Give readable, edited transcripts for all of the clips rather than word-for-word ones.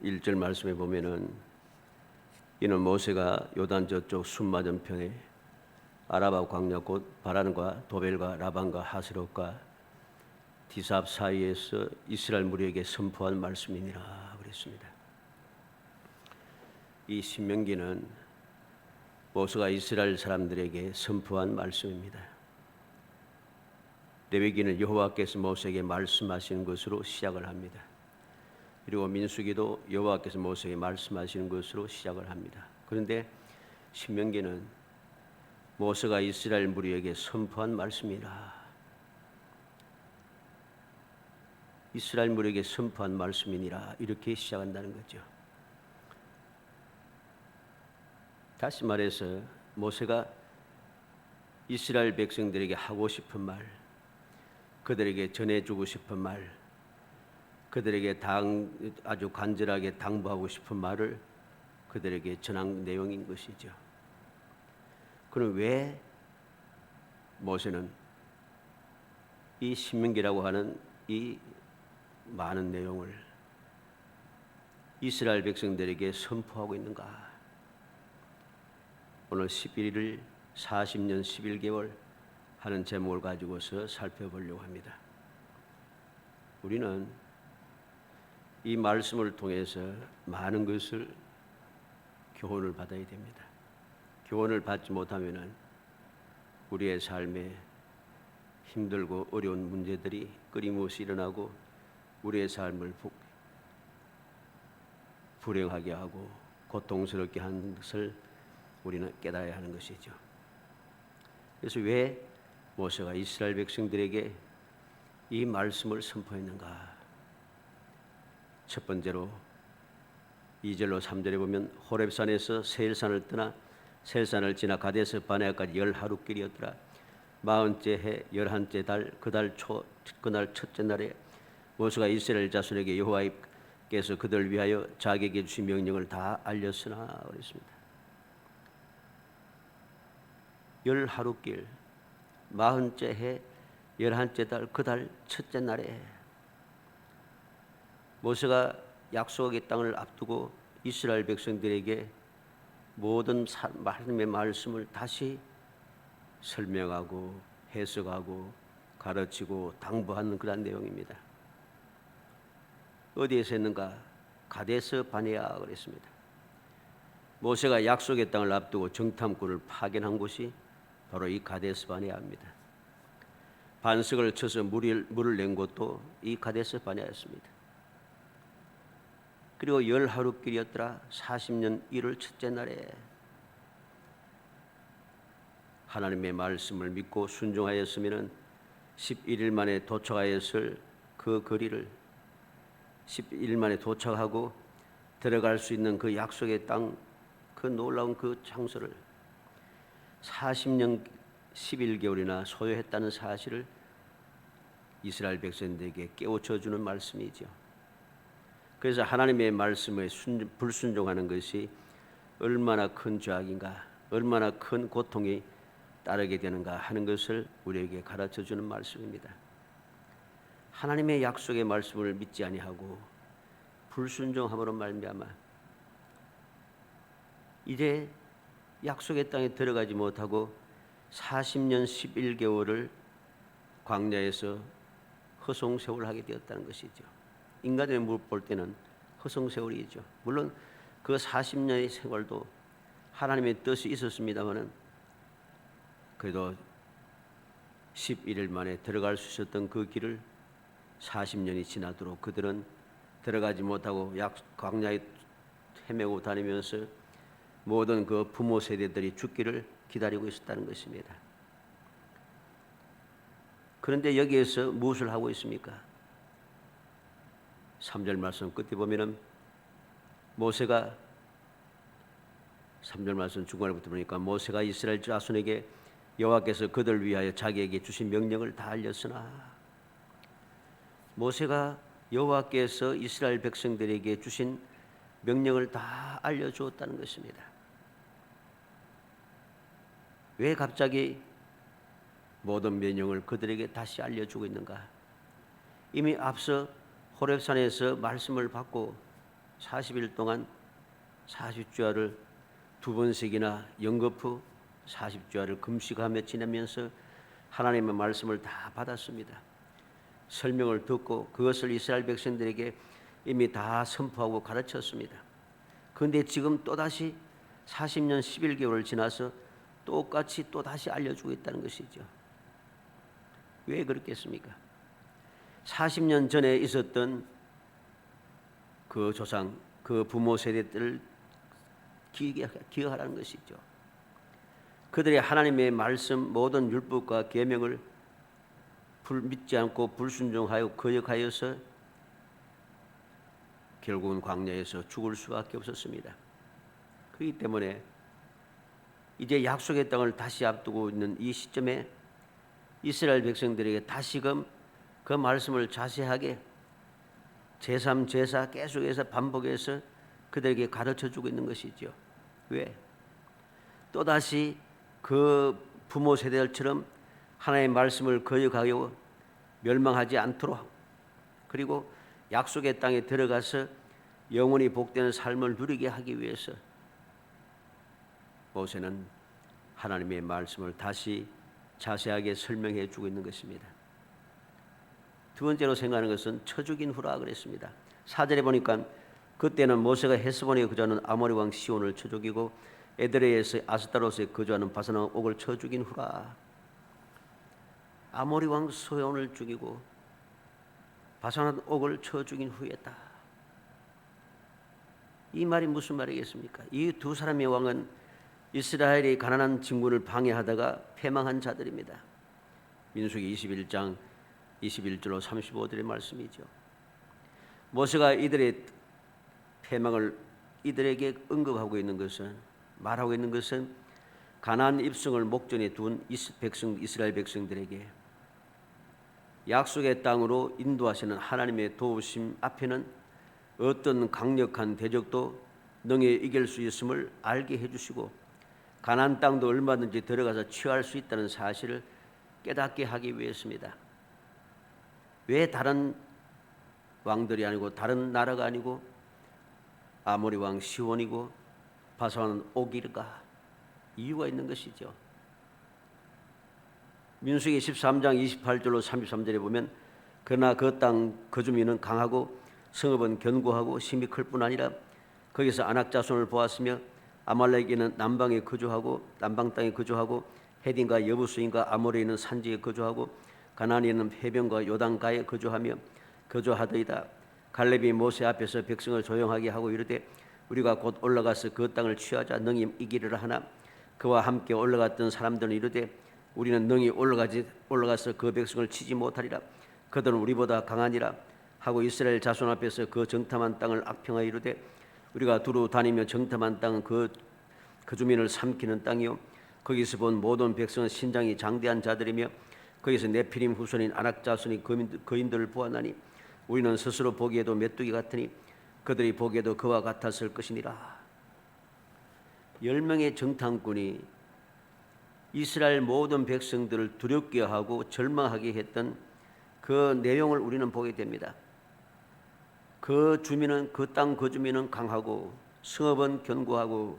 1절 말씀에 보면은 이는 모세가 요단 저쪽 숲 맞은편에 아라바 광야 곧 바란과 도벨과 라반과 하스롯과 디삽 사이에서 이스라엘 무리에게 선포한 말씀이니라 그랬습니다. 이 신명기는 모세가 이스라엘 사람들에게 선포한 말씀입니다. 레위기는 여호와께서 모세에게 말씀하시는 것으로 시작을 합니다. 그리고 민수기도 여호와께서 모세에게 말씀하시는 것으로 시작을 합니다. 그런데 신명기는 모세가 이스라엘 무리에게 선포한 말씀이라, 이스라엘 무리에게 선포한 말씀이니라 이렇게 시작한다는 거죠. 다시 말해서 모세가 이스라엘 백성들에게 하고 싶은 말, 그들에게 전해주고 싶은 말, 그들에게 아주 간절하게 당부하고 싶은 말을 그들에게 전한 내용인 것이죠. 그럼 왜 모세는 이 신명기라고 하는 이 많은 내용을 이스라엘 백성들에게 선포하고 있는가? 오늘 11일 40년 11개월 하는 제목을 가지고서 살펴보려고 합니다. 우리는 이 말씀을 통해서 많은 것을 교훈을 받아야 됩니다. 교훈을 받지 못하면 우리의 삶에 힘들고 어려운 문제들이 끊임없이 일어나고 우리의 삶을 불행하게 하고 고통스럽게 하는 것을 우리는 깨달아야 하는 것이죠. 그래서 왜 모세가 이스라엘 백성들에게 이 말씀을 선포했는가? 첫 번째로 2절로 3절에 보면 호렙산에서 세일산을 떠나 세일산을 지나 가데스 바네아까지 10하루길이었더라. 40째 해 11째 달 그날 첫째 날에 모세가 이스라엘 자손에게 여호와께서 그들을 위하여 자기에게 주신 명령을 다 알렸으나 그랬습니다. 10하루길 40째 해 11째 달 그달 첫째 날에 모세가 약속의 땅을 앞두고 이스라엘 백성들에게 모든 하나님의 말씀을 다시 설명하고 해석하고 가르치고 당부하는 그런 내용입니다. 어디에서 했는가? 가데스 바네아 그랬습니다. 모세가 약속의 땅을 앞두고 정탐꾼을 파견한 곳이 바로 이 가데스 바네아입니다. 반석을 쳐서 물을 낸 곳도 이 가데스 바네아였습니다. 그리고 10하루길이었더라. 40년 1월 첫째 날에 하나님의 말씀을 믿고 순종하였으면 11일 만에 도착하였을 그 거리를 11일 만에 도착하고 들어갈 수 있는 그 약속의 땅, 그 놀라운 그 장소를 40년 11개월이나 소요했다는 사실을 이스라엘 백성들에게 깨우쳐 주는 말씀이죠. 그래서 하나님의 말씀에 불순종하는 것이 얼마나 큰 죄악인가, 얼마나 큰 고통이 따르게 되는가 하는 것을 우리에게 가르쳐 주는 말씀입니다. 하나님의 약속의 말씀을 믿지 아니하고 불순종함으로 말미암아 이제 약속의 땅에 들어가지 못하고 40년 11개월을 광야에서 허송세월을 하게 되었다는 것이죠. 인간의 물 볼 때는 허송세월이죠. 물론 그 40년의 생활도 하나님의 뜻이 있었습니다마는 그래도 11일 만에 들어갈 수 있었던 그 길을 40년이 지나도록 그들은 들어가지 못하고 광야에 헤매고 다니면서 모든 그 부모 세대들이 죽기를 기다리고 있었다는 것입니다. 그런데 여기에서 무엇을 하고 있습니까? 3절 말씀 끝에 보면은 모세가 3절 말씀 중간부터 보니까 모세가 이스라엘 자손에게 여호와께서 그들을 위하여 자기에게 주신 명령을 다 알렸으나, 모세가 여호와께서 이스라엘 백성들에게 주신 명령을 다 알려주었다는 것입니다. 왜 갑자기 모든 명령을 그들에게 다시 알려주고 있는가? 이미 앞서 호렙산에서 말씀을 받고 40일 동안 40주야를 2번씩이나 영거푸 40주야를 금식하며 지내면서 하나님의 말씀을 다 받았습니다. 설명을 듣고 그것을 이스라엘 백성들에게 이미 다 선포하고 가르쳤습니다. 그런데 지금 또다시 40년 11개월을 지나서 똑같이 또다시 알려주고 있다는 것이죠. 왜 그렇겠습니까? 40년 전에 있었던 그 조상, 그 부모 세대들을 기억하라는 것이죠. 그들의 하나님의 말씀 모든 율법과 계명을 믿지 않고 불순종하여 거역하여서 결국은 광야에서 죽을 수밖에 없었습니다. 그렇기 때문에 이제 약속의 땅을 다시 앞두고 있는 이 시점에 이스라엘 백성들에게 다시금 그 말씀을 자세하게 제3, 제4 계속해서 반복해서 그들에게 가르쳐주고 있는 것이죠. 왜? 또다시 그 부모 세대들처럼 하나님의 말씀을 거역하여 멸망하지 않도록, 그리고 약속의 땅에 들어가서 영원히 복되는 삶을 누리게 하기 위해서 모세는 하나님의 말씀을 다시 자세하게 설명해 주고 있는 것입니다. 두 번째로 생각하는 것은 처죽인 후라 그랬습니다. 4절에 보니까 그때는 모세가 헤스본에 거주하는 아모리 왕 시온을 쳐 죽이고 에드레에서 아스타로스에 거주하는 바산 왕 옥을 쳐 죽인 후라. 아모리 왕 시온을 죽이고 바산 왕 옥을 쳐 죽인 후였다. 이 말이 무슨 말이겠습니까? 이 두 사람의 왕은 이스라엘이 가나안 진군을 방해하다가 패망한 자들입니다. 민수기 21장 21절로 35절의 말씀이죠. 모세가 이들의 패망을 이들에게 언급하고 있는 것은, 말하고 있는 것은 가나안 입성을 목전에 둔 이스라엘 백성들에게 약속의 땅으로 인도하시는 하나님의 도우심 앞에는 어떤 강력한 대적도 능히 이길 수 있음을 알게 해주시고 가나안 땅도 얼마든지 들어가서 취할 수 있다는 사실을 깨닫게 하기 위해서입니다. 왜 다른 왕들이 아니고 다른 나라가 아니고 아모리 왕 시온이고 바산 옥일까? 이유가 있는 것이죠. 민수기 13장 28절로 33절에 보면 그러나 그 땅 거주민은 강하고 성읍은 견고하고 심히 클 뿐 아니라 거기서 아낙 자손을 보았으며 아말렉인은 남방 땅에 거주하고 헤딘과 여부스인과 아모레인은 산지에 거주하고 가나안인은 해변과 요단가에 거주하더이다. 갈렙이 모세 앞에서 백성을 조용하게 하고 이르되 우리가 곧 올라가서 그 땅을 취하자 능히 이기리라 하나 그와 함께 올라갔던 사람들은 이르되 우리는 능히 올라가서 그 백성을 치지 못하리라. 그들은 우리보다 강하니라 하고 이스라엘 자손 앞에서 그 정탐한 땅을 악평하여 이르되 우리가 두루 다니며 정탐한 땅은 그 주민을 삼키는 땅이요 거기서 본 모든 백성은 신장이 장대한 자들이며 거기서 네피림 후손인 아낙 자손이 거인들을 보았나니 우리는 스스로 보기에도 메뚜기 같으니 그들이 보기에도 그와 같았을 것이니라. 10명의 정탐꾼이 이스라엘 모든 백성들을 두렵게 하고 절망하게 했던 그 내용을 우리는 보게 됩니다. 그 땅 거주민은 강하고 성읍은 견고하고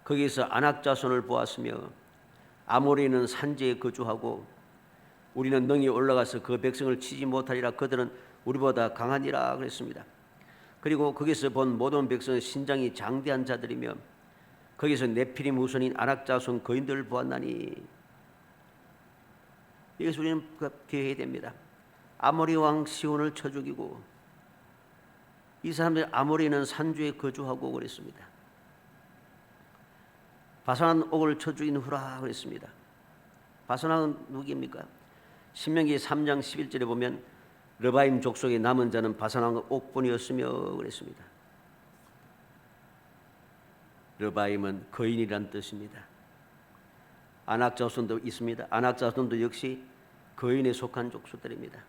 거기서 아낙 자손을 보았으며 아모리는 산지에 거주하고 우리는 능히 올라가서 그 백성을 치지 못하리라. 그들은 우리보다 강하니라 그랬습니다. 그리고 거기서 본 모든 백성은 신장이 장대한 자들이며 거기서 네피림 후손인 아낙 자손 거인들을 보았나니 이것을 우리는 기억해야 됩니다. 아모리 왕 시온을 쳐 죽이고 이 사람들 아모리는 산주에 거주하고 그랬습니다. 바산 옥을 쳐 죽인 후라 그랬습니다. 바산은 누구입니까? 신명기 3장 11절에 보면 르바임 족속의 남은 자는 바산 옥뿐이었으며 그랬습니다. 르바임은 거인이란 뜻입니다. 아낙 자손도 있습니다. 아낙 자손도 역시 거인에 속한 족속들입니다.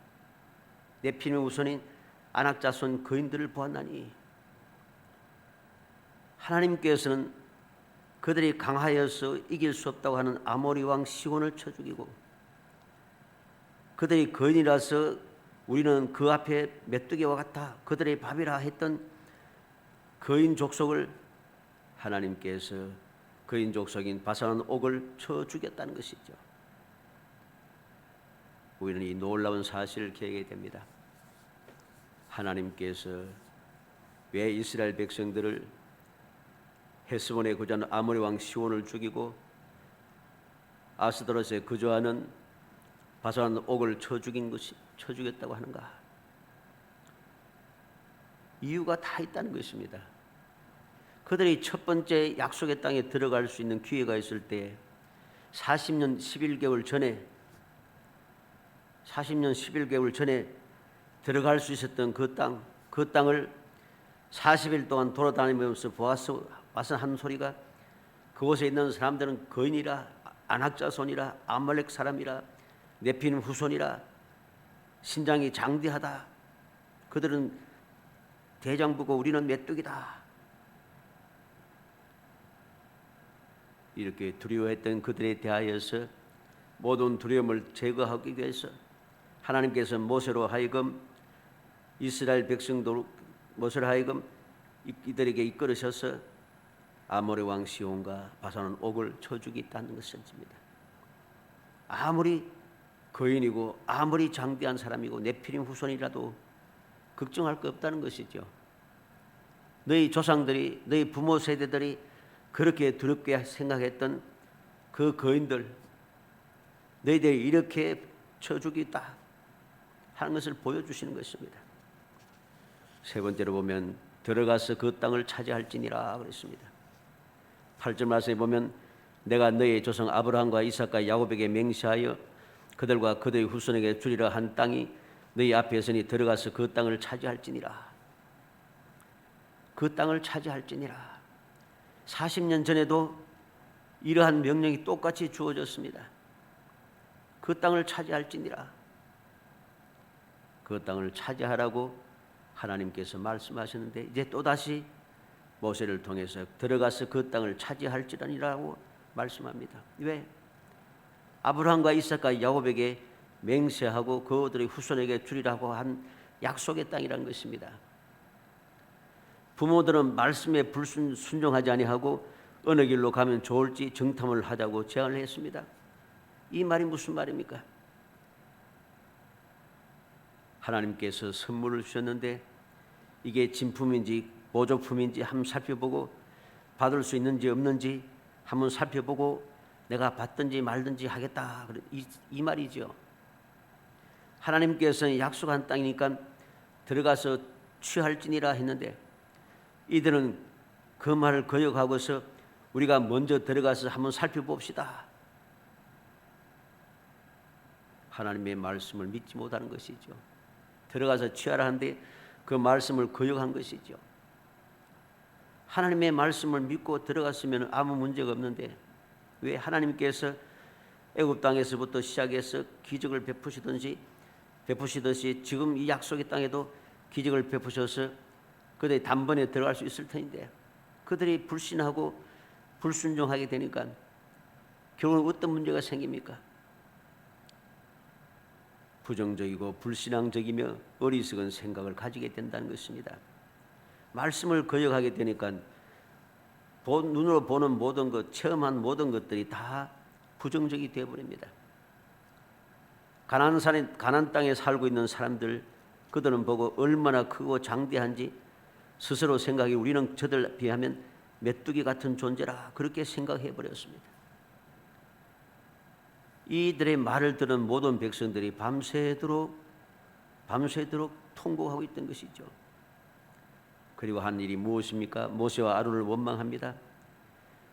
네피림 후손인 아낙 자손 거인들을 보았나니 하나님께서는 그들이 강하여서 이길 수 없다고 하는 아모리 왕 시온을 쳐 죽이고 그들이 거인이라서 우리는 그 앞에 메뚜기와 같아 그들의 밥이라 했던 거인 족속을 하나님께서 거인 족속인 바산 옥을 쳐 죽였다는 것이죠. 우리는 이 놀라운 사실을 기억해야 됩니다. 하나님께서 왜 이스라엘 백성들을 헤스본에 거주하는 아모리 왕 시온을 죽이고 아스도롯에 거주하는 바산 옥을 쳐 죽였다고 하는가? 이유가 다 있다는 것입니다. 그들이 첫 번째 약속의 땅에 들어갈 수 있는 기회가 있을 때 40년 11개월 전에 들어갈 수 있었던 그 땅을 40일 동안 돌아다니면서 와서 한 소리가 그곳에 있는 사람들은 거인이라 안악자손이라 아말렉 사람이라 네피림 후손이라 신장이 장대하다. 그들은 대장부고 우리는 메뚜기다. 이렇게 두려워했던 그들에 대하여서 모든 두려움을 제거하기 위해서 하나님께서 모세로 하여금 이스라엘 백성들 모세로 하여금 이들에게 이끌으셔서 아모리 왕 시온과 바산 옥을 쳐 죽였다는 것입니다. 아무리 거인이고 아무리 장대한 사람이고 네피림 후손이라도 걱정할 거 없다는 것이죠. 너희 조상들이 너희 부모 세대들이 그렇게 두렵게 생각했던 그 거인들 너희들이 이렇게 쳐 죽였다 하는 것을 보여주시는 것입니다. 세 번째로 보면 들어가서 그 땅을 차지할지니라 그랬습니다. 8절 말씀에 보면 내가 너희 조상 아브라함과 이삭과 야곱에게 맹세하여 그들과 그들의 후손에게 주리라 한 땅이 너희 앞에 서니 들어가서 그 땅을 차지할지니라. 그 땅을 차지할지니라. 40년 전에도 이러한 명령이 똑같이 주어졌습니다. 그 땅을 차지할지니라. 그 땅을 차지하라고 하나님께서 말씀하셨는데 이제 또다시 모세를 통해서 들어가서 그 땅을 차지할지라니라고 말씀합니다. 왜? 아브라함과 이삭과 야곱에게 맹세하고 그들의 후손에게 주리라고 한 약속의 땅이라는 것입니다. 부모들은 말씀에 불순종하지 아니하고 어느 길로 가면 좋을지 정탐을 하자고 제안을 했습니다. 이 말이 무슨 말입니까? 하나님께서 선물을 주셨는데 이게 진품인지 보조품인지 한번 살펴보고 받을 수 있는지 없는지 한번 살펴보고 내가 받든지 말든지 하겠다. 이 말이죠. 하나님께서는 약속한 땅이니까 들어가서 취할지니라 했는데 이들은 그 말을 거역하고서 우리가 먼저 들어가서 한번 살펴봅시다. 하나님의 말씀을 믿지 못하는 것이죠. 들어가서 취하라 하는데 그 말씀을 거역한 것이죠. 하나님의 말씀을 믿고 들어갔으면 아무 문제가 없는데 왜 하나님께서 애굽 땅에서부터 시작해서 기적을 베푸시듯이 지금 이 약속의 땅에도 기적을 베푸셔서 그들이 단번에 들어갈 수 있을 텐데 그들이 불신하고 불순종하게 되니까 결국 어떤 문제가 생깁니까? 부정적이고 불신앙적이며 어리석은 생각을 가지게 된다는 것입니다. 말씀을 거역하게 되니까 눈으로 보는 모든 것, 체험한 모든 것들이 다 부정적이 되어버립니다. 가나안 땅에 살고 있는 사람들 그들은 보고 얼마나 크고 장대한지 스스로 생각이 우리는 저들 비하면 메뚜기 같은 존재라 그렇게 생각해 버렸습니다. 이들의 말을 들은 모든 백성들이 밤새도록 통곡하고 있던 것이죠. 그리고 한 일이 무엇입니까? 모세와 아론을 원망합니다.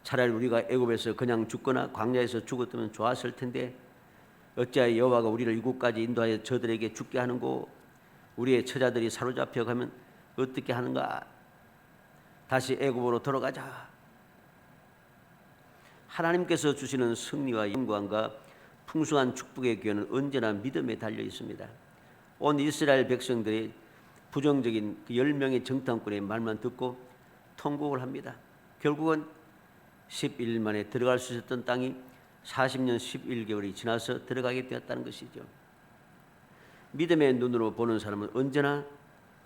차라리 우리가 애굽에서 그냥 죽거나 광야에서 죽었다면 좋았을 텐데 어찌하여 여호와가 우리를 이곳까지 인도하여 저들에게 죽게 하는고 우리의 처자들이 사로잡혀 가면 어떻게 하는가? 다시 애굽으로 돌아가자. 하나님께서 주시는 승리와 영광과 풍성한 축복의 기회는 언제나 믿음에 달려 있습니다. 온 이스라엘 백성들이 부정적인 10명의 정탐꾼의 말만 듣고 통곡을 합니다. 결국은 11일 만에 들어갈 수 있었던 땅이 40년 11개월이 지나서 들어가게 되었다는 것이죠. 믿음의 눈으로 보는 사람은 언제나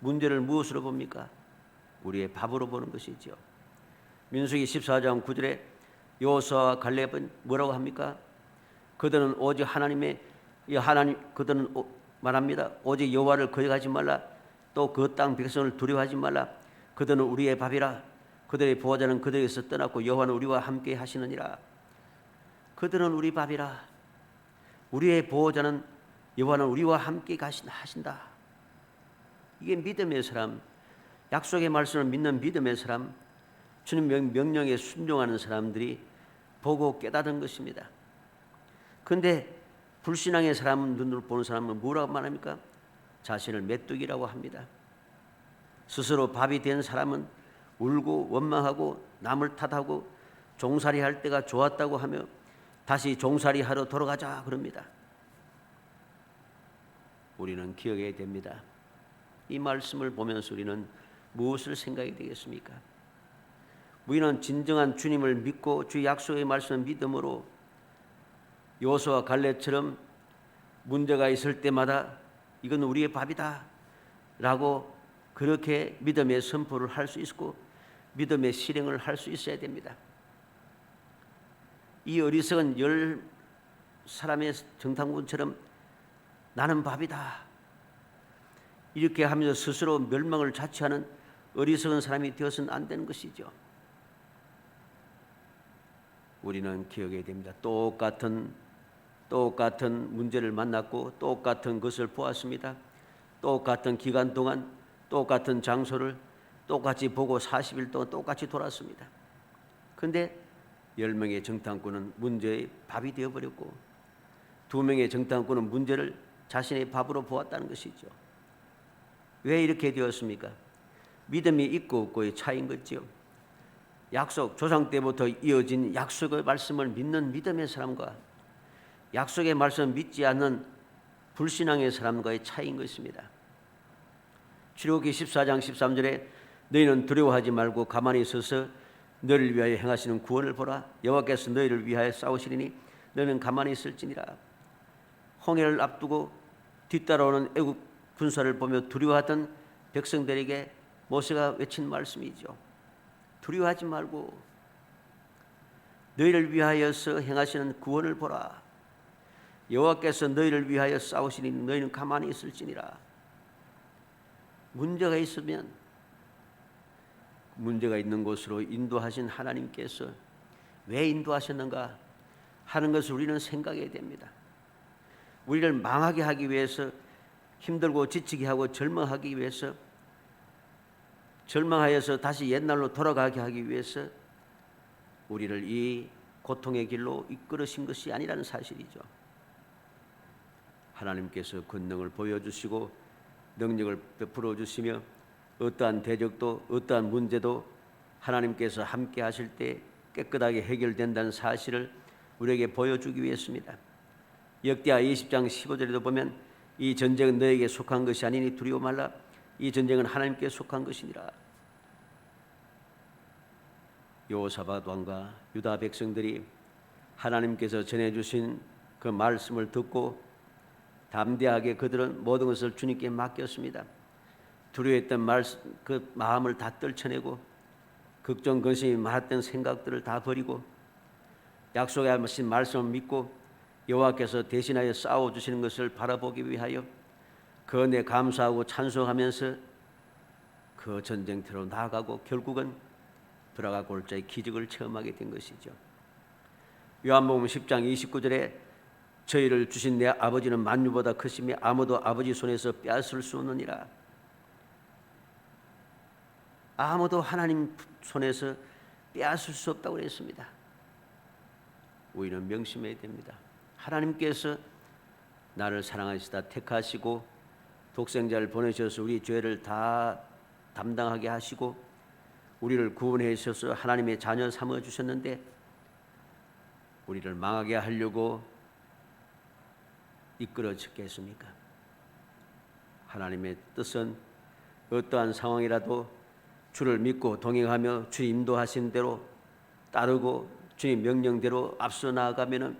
문제를 무엇으로 봅니까? 우리의 밥으로 보는 것이죠. 민수기 14장 9절에 여호수아와 갈렙은 뭐라고 합니까? 그들은 오직 그들은 말합니다. 오직 여호와를 거역하지 말라. 또 그 땅 백성을 두려워하지 말라. 그들은 우리의 밥이라. 그들의 보호자는 그들에게서 떠났고 여호와는 우리와 함께 하시느니라. 그들은 우리 밥이라. 우리의 보호자는 여호와는 우리와 함께 하신다. 이게 믿음의 사람, 약속의 말씀을 믿는 믿음의 사람, 주님 명령에 순종하는 사람들이 보고 깨닫은 것입니다. 그런데 불신앙의 사람은, 눈으로 보는 사람은 뭐라고 말합니까? 자신을 메뚜기라고 합니다. 스스로 밥이 된 사람은 울고 원망하고 남을 탓하고 종살이 할 때가 좋았다고 하며 다시 종살이 하러 돌아가자 그럽니다. 우리는 기억해야 됩니다. 이 말씀을 보면서 우리는 무엇을 생각이 되겠습니까? 우리는 진정한 주님을 믿고 주의 약속의 말씀을 믿음으로 여호수아와 갈렙처럼 문제가 있을 때마다 이건 우리의 밥이다 라고 그렇게 믿음의 선포를 할 수 있고 믿음의 실행을 할 수 있어야 됩니다. 이 어리석은 10사람의 정탐꾼처럼 나는 밥이다 이렇게 하면서 스스로 멸망을 자처하는 어리석은 사람이 되어서는 안 되는 것이죠. 우리는 기억해야 됩니다. 똑같은 문제를 만났고 똑같은 것을 보았습니다. 똑같은 기간 동안 똑같은 장소를 똑같이 보고 40일 동안 똑같이 돌았습니다. 그런데 10명의 정탐꾼은 문제의 밥이 되어버렸고 2명의 정탐꾼은 문제를 자신의 밥으로 보았다는 것이죠. 왜 이렇게 되었습니까? 믿음이 있고 없고의 차이인 거죠. 약속, 조상 때부터 이어진 약속의 말씀을 믿는 믿음의 사람과 약속의 말씀을 믿지 않는 불신앙의 사람과의 차이인 것입니다. 출애굽기 14장 13절에 너희는 두려워하지 말고 가만히 서서 너희를 위하여 행하시는 구원을 보라. 여호와께서 너희를 위하여 싸우시리니 너희는 가만히 있을지니라. 홍해를 앞두고 뒤따라오는 애국 군사를 보며 두려워하던 백성들에게 모세가 외친 말씀이죠. 두려워하지 말고 너희를 위하여서 행하시는 구원을 보라. 여호와께서 너희를 위하여 싸우시니 너희는 가만히 있을지니라. 문제가 있으면 문제가 있는 곳으로 인도하신 하나님께서 왜 인도하셨는가 하는 것을 우리는 생각해야 됩니다. 우리를 망하게 하기 위해서, 힘들고 지치게 하고 절망하기 위해서, 절망하여서 다시 옛날로 돌아가게 하기 위해서 우리를 이 고통의 길로 이끌으신 것이 아니라는 사실이죠. 하나님께서 권능을 보여주시고 능력을 베풀어 주시며 어떠한 대적도 어떠한 문제도 하나님께서 함께 하실 때 깨끗하게 해결된다는 사실을 우리에게 보여주기 위해서입니다. 역대하 20장 15절에도 보면 이 전쟁은 너에게 속한 것이 아니니 두려워 말라. 이 전쟁은 하나님께 속한 것이니라. 여호사밧 왕과 유다 백성들이 하나님께서 전해주신 그 말씀을 듣고 담대하게 그들은 모든 것을 주님께 맡겼습니다. 두려워했던 그 마음을 다 떨쳐내고 걱정 근심이 많았던 생각들을 다 버리고 약속하신 말씀을 믿고 여호와께서 대신하여 싸워주시는 것을 바라보기 위하여 그 은혜 감사하고 찬송하면서 그 전쟁터로 나아가고 결국은 들어가 골짜기 기적을 체험하게 된 것이죠. 요한복음 10장 29절에 저희를 주신 내 아버지는 만유보다 크시며 아무도 아버지 손에서 빼앗을 수 없느니라. 아무도 하나님 손에서 빼앗을 수 없다고 그랬습니다. 우리는 명심해야 됩니다. 하나님께서 나를 사랑하시다 택하시고 독생자를 보내셔서 우리 죄를 다 담당하게 하시고 우리를 구원해 주셔서 하나님의 자녀 삼아 주셨는데 우리를 망하게 하려고 이끌어 주겠습니까? 하나님의 뜻은 어떠한 상황이라도 주를 믿고 동행하며 주님 인도하신 대로 따르고 주님 명령대로 앞서 나아가면은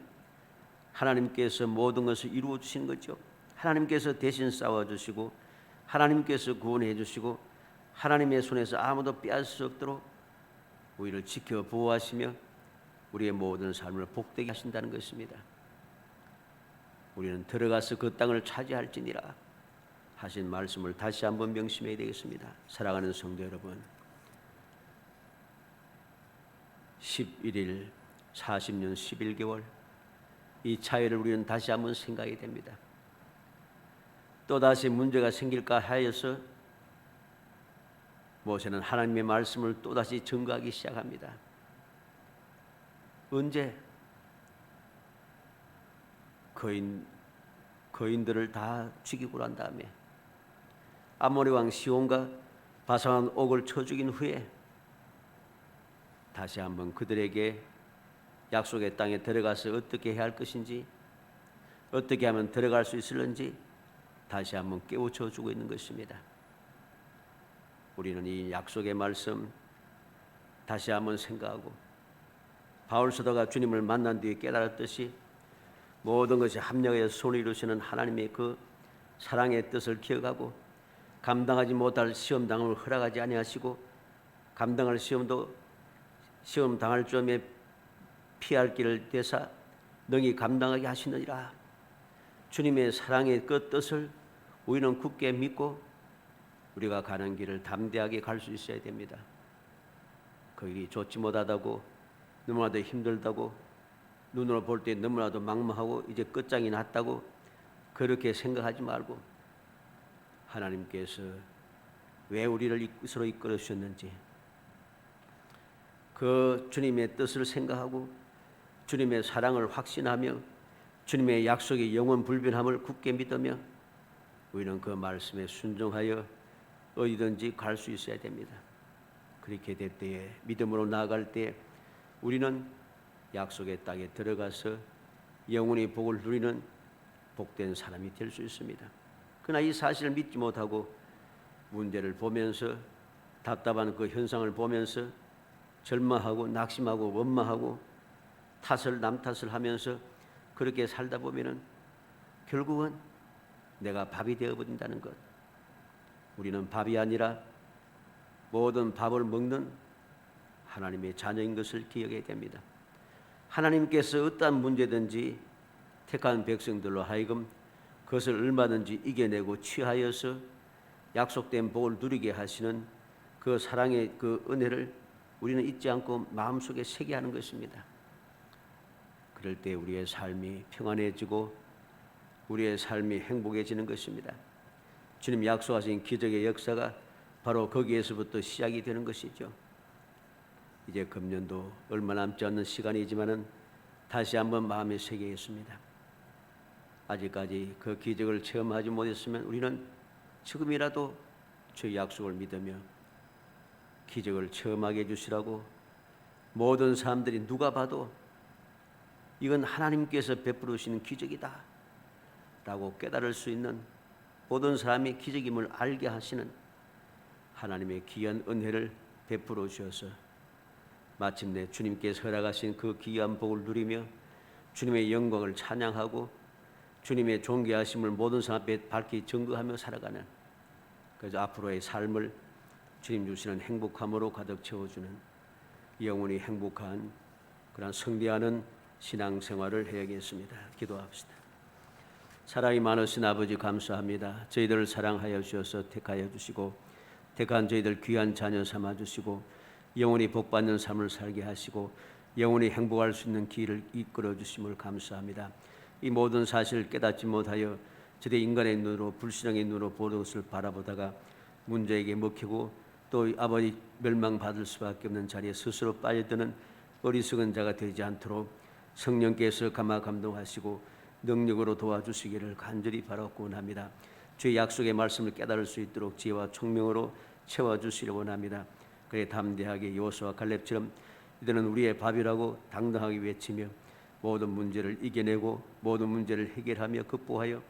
하나님께서 모든 것을 이루어 주시는 거죠. 하나님께서 대신 싸워 주시고 하나님께서 구원해 주시고 하나님의 손에서 아무도 빼앗을 수 없도록 우리를 지켜 보호하시며 우리의 모든 삶을 복되게 하신다는 것입니다. 우리는 들어가서 그 땅을 차지할지니라 하신 말씀을 다시 한번 명심해야 되겠습니다. 사랑하는 성도 여러분, 11일 40년 11개월 이 차이를 우리는 다시 한번 생각해야 됩니다. 또다시 문제가 생길까 하여서 모세는 하나님의 말씀을 또다시 증거하기 시작합니다. 언제? 거인들을 다 죽이고 난 다음에 아모리 왕 시온과 바산 옥을 쳐 죽인 후에 다시 한번 그들에게 약속의 땅에 들어가서 어떻게 해야 할 것인지, 어떻게 하면 들어갈 수 있을는지 다시 한번 깨우쳐 주고 있는 것입니다. 우리는 이 약속의 말씀 다시 한번 생각하고 바울 사도가 주님을 만난 뒤에 깨달았듯이 모든 것이 합력하여 손을 이루시는 하나님의 그 사랑의 뜻을 기억하고 감당하지 못할 시험 당함을 허락하지 아니하시고 감당할 시험도 시험 당할 점에 피할 길을 대사 능히 감당하게 하시느니라. 주님의 사랑의 그 뜻을 우리는 굳게 믿고 우리가 가는 길을 담대하게 갈 수 있어야 됩니다. 그 길이 좋지 못하다고 너무나도 힘들다고 눈으로 볼 때 너무나도 막막하고 이제 끝장이 났다고 그렇게 생각하지 말고 하나님께서 왜 우리를 이곳으로 이끌어 주셨는지 그 주님의 뜻을 생각하고 주님의 사랑을 확신하며 주님의 약속의 영원 불변함을 굳게 믿으며 우리는 그 말씀에 순종하여 어디든지 갈 수 있어야 됩니다. 그렇게 될 때에 믿음으로 나아갈 때 우리는 약속의 땅에 들어가서 영원히 복을 누리는 복된 사람이 될 수 있습니다. 그러나 이 사실을 믿지 못하고 문제를 보면서 답답한 그 현상을 보면서 절망하고 낙심하고 원망하고 남 탓을 하면서 그렇게 살다 보면은 결국은 내가 밥이 되어버린다는 것. 우리는 밥이 아니라 모든 밥을 먹는 하나님의 자녀인 것을 기억해야 됩니다. 하나님께서 어떠한 문제든지 택한 백성들로 하여금 그것을 얼마든지 이겨내고 취하여서 약속된 복을 누리게 하시는 그 사랑의 그 은혜를 우리는 잊지 않고 마음속에 새게 하는 것입니다. 그럴 때 우리의 삶이 평안해지고 우리의 삶이 행복해지는 것입니다. 주님 약속하신 기적의 역사가 바로 거기에서부터 시작이 되는 것이죠. 이제 금년도 얼마 남지 않는 시간이지만은 다시 한번 마음에 새기겠습니다. 아직까지 그 기적을 체험하지 못했으면 우리는 지금이라도 주의 약속을 믿으며 기적을 체험하게 해주시라고 모든 사람들이 누가 봐도 이건 하나님께서 베풀으시는 기적이다 라고 깨달을 수 있는 모든 사람이 기적임을 알게 하시는 하나님의 귀한 은혜를 베풀어 주셔서 마침내 주님께서 허락하신 그 귀한 복을 누리며 주님의 영광을 찬양하고 주님의 존귀하심을 모든 사람 앞에 밝히 증거하며 살아가는 그래서 앞으로의 삶을 주님 주시는 행복함으로 가득 채워주는 영원히 행복한 그런 승리하는 신앙생활을 해야겠습니다. 기도합시다. 사랑이 많으신 아버지 감사합니다. 저희들을 사랑하여 주셔서 택하여 주시고 택한 저희들 귀한 자녀 삼아 주시고 영원히 복받는 삶을 살게 하시고 영원히 행복할 수 있는 길을 이끌어 주심을 감사합니다. 이 모든 사실을 깨닫지 못하여 저희 인간의 눈으로 불신앙의 눈으로 보는 것을 바라보다가 문제에게 먹히고 또 아버지 멸망받을 수밖에 없는 자리에 스스로 빠져드는 어리석은 자가 되지 않도록 성령께서 감화 감동하시고 능력으로 도와주시기를 간절히 바라고 원합니다. 주의 약속의 말씀을 깨달을 수 있도록 지혜와 총명으로 채워주시려고 원합니다. 그래 담대하게 여호수아와 갈렙처럼 이들은 우리의 밥이라고 당당하게 외치며 모든 문제를 이겨내고 모든 문제를 해결하며 극복하여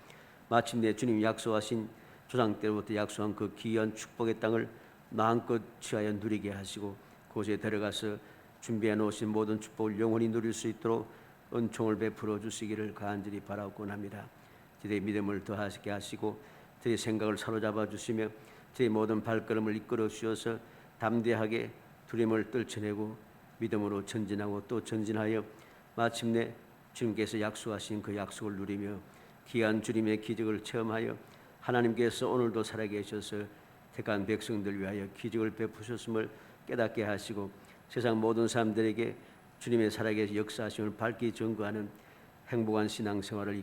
마침내 주님 약속하신 조상 때부터 약속한 그 귀한 축복의 땅을 마음껏 취하여 누리게 하시고 그곳에 들어가서 준비해 놓으신 모든 축복을 영원히 누릴 수 있도록 은총을 베풀어 주시기를 간절히 바라곤 합니다. 저희의 믿음을 더하게 하시고 저희의 생각을 사로잡아 주시며 제 모든 발걸음을 이끌어 주셔서 담대하게 두려움을 떨쳐내고 믿음으로 전진하고 또 전진하여 마침내 주님께서 약속하신 그 약속을 누리며 귀한 주님의 기적을 체험하여 하나님께서 오늘도 살아계셔서 택한 백성들 위하여 기적을 베푸셨음을 깨닫게 하시고 세상 모든 사람들에게 주님의 살아계신 역사하심을 밝히 증거하는 행복한 신앙생활을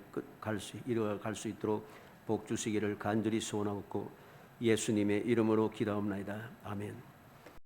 이뤄갈 수 있도록 복 주시기를 간절히 소원하고 예수님의 이름으로 기도합니다. 아멘.